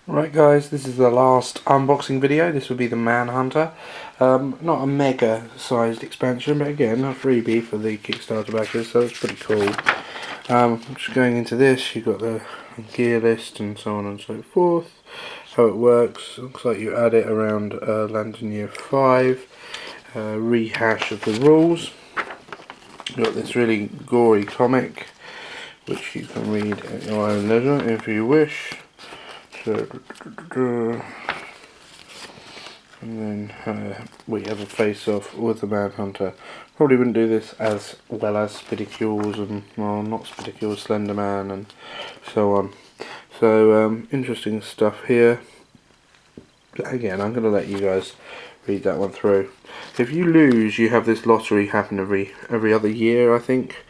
Right guys, this is the last unboxing video. This will be the Manhunter. Not a mega sized expansion, but again a freebie for the Kickstarter backers, so it's pretty cool. Just going into this, you've got the gear list and so on and so forth. How it works, looks like you add it around London Year 5. Rehash of the rules. You've got this really gory comic, which you can read at your own leisure if you wish. And then we have a face-off with the Manhunter. Probably wouldn't do this as well as Spidicules and, well, not Spidicules, Slenderman and so on. So, interesting stuff here. But again, I'm going to let you guys read that one through. If you lose, you have this lottery happen every other year, I think.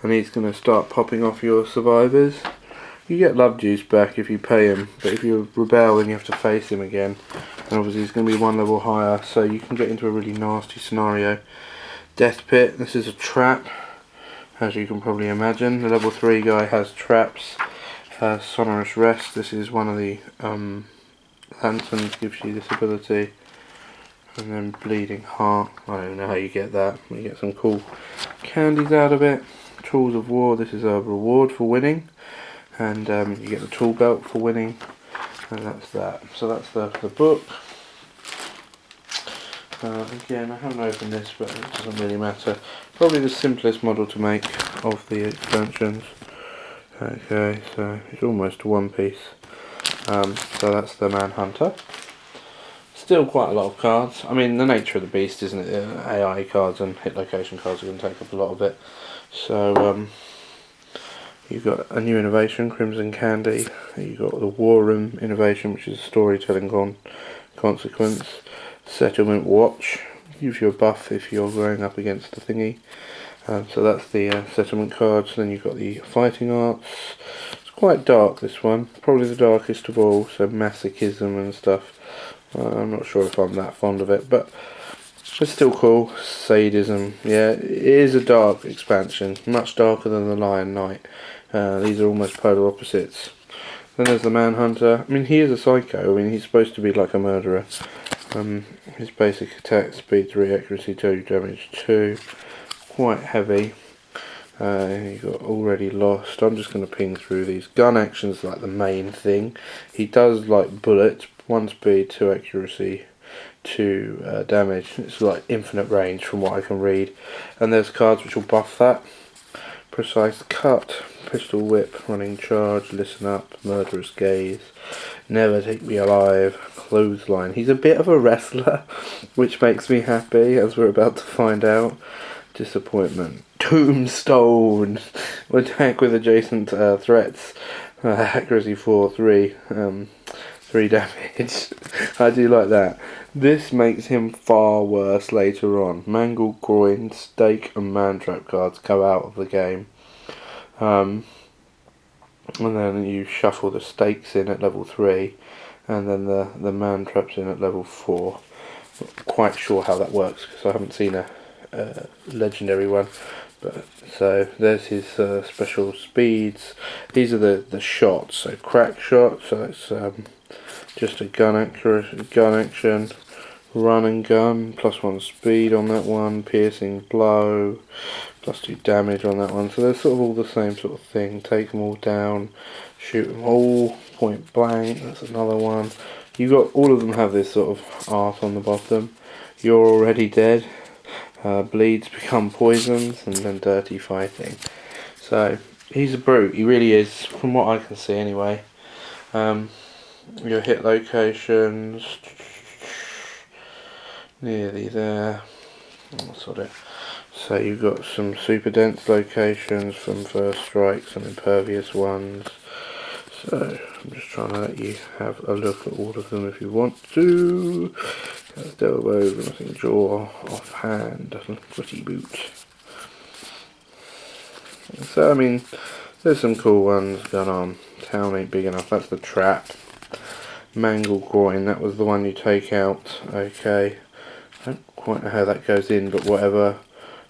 And he's going to start popping off your survivors. You get love juice back if you pay him, but if you rebel then you have to face him again, and obviously he's going to be one level higher, so you can get into a really nasty scenario. Death Pit, this is a trap, as you can probably imagine. The level 3 guy has traps. Sonorous Rest, this is one of the lanterns, gives you this ability. And then Bleeding Heart, I don't know how you get that, you get some cool candies out of it. Tools of War, this is a reward for winning. And you get the tool belt for winning, and that's that. So that's the book. Again, I haven't opened this, but it doesn't really matter. Probably the simplest model to make of the expansions. Okay, so it's almost one piece. So that's the Manhunter. Still quite a lot of cards. I mean, the nature of the beast, isn't it? AI cards and hit location cards are going to take up a lot of it. So you've got a new innovation, Crimson Candy. You've got the War Room innovation, which is a storytelling consequence. Settlement Watch gives you a buff if you're going up against the thingy. So that's the settlement cards. Then you've got the Fighting Arts. It's quite dark, this one. Probably the darkest of all, so masochism and stuff. I'm not sure if I'm that fond of it, but it's still cool. Sadism, yeah, it is a dark expansion, much darker than the Lion Knight. These are almost polar opposites. Then there's the Manhunter. I mean, he is a psycho. I mean, he's supposed to be like a murderer. His basic attack, speed 3, accuracy 2, damage 2. Quite heavy. You got Already Lost. I'm just going to ping through these. Gun action's like the main thing. He does like bullets, 1 speed, 2 accuracy, 2 damage. It's like infinite range from what I can read. And there's cards which will buff that. Precise Cut, Pistol Whip, Running Charge, Listen Up, Murderous Gaze, Never Take Me Alive, Clothesline. He's a bit of a wrestler, which makes me happy, as we're about to find out. Disappointment, Tombstone, Attack with Adjacent Threats, Accuracy 4, 3, 3 damage. I do like that. This makes him far worse later on. Mangled Groin, Stake and Mantrap cards go out of the game. And then you shuffle the stakes in at level 3, and then the Mantraps in at level 4. Not quite sure how that works because I haven't seen a legendary one. But so there's his special speeds. These are the shots. So crack shot. So it's just a gun action, run and gun, +1 speed on that one, piercing blow, +2 damage on that one. So they're sort of all the same sort of thing. Take them all down, shoot them all, point blank. That's another one. You got all of them have this sort of art on the bottom. You're already dead. Bleeds become poisons, and then dirty fighting. So he's a brute. He really is, from what I can see anyway. Your hit locations nearly there. So you've got some super dense locations from first strike, some impervious ones. So I'm just trying to let you have a look at all of them if you want to. That's Elbow, Nothing Jaw, Offhand, Footy Boot. So I mean, there's some cool ones going on. Town Ain't Big Enough, that's the Trap. Mangled Groin, that was the one you take out. Okay, I don't quite know how that goes in, but whatever.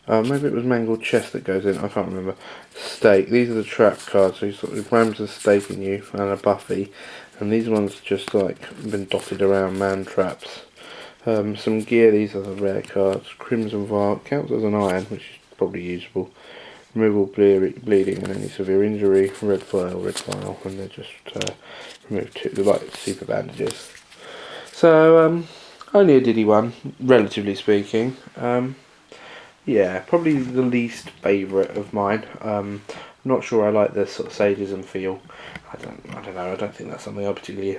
Maybe it was Mangled Chest that goes in, I can't remember. Stake, these are the trap cards, so he sort of rams a stake in you, and a Buffy. and these ones just like been dotted around man traps. Some gear, these are the rare cards. Crimson Vark counts as an iron, which is probably usable. Removal bleeding and any severe injury. Red file, and they're just remove two. They're like super bandages. So only a diddy one, relatively speaking. Yeah, probably the least favourite of mine. I'm not sure I like the sort of sadism feel. I don't know. I don't think that's something I'm particularly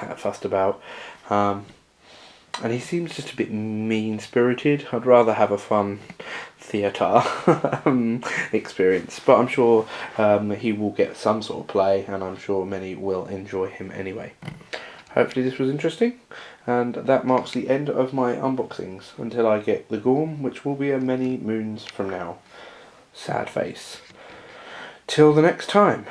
that fussed about. And he seems just a bit mean-spirited. I'd rather have a fun theatre experience, but I'm sure he will get some sort of play, and I'm sure many will enjoy him anyway. Hopefully this was interesting, and that marks the end of my unboxings until I get the Gorm, which will be a many moons from now. Sad face. Till the next time.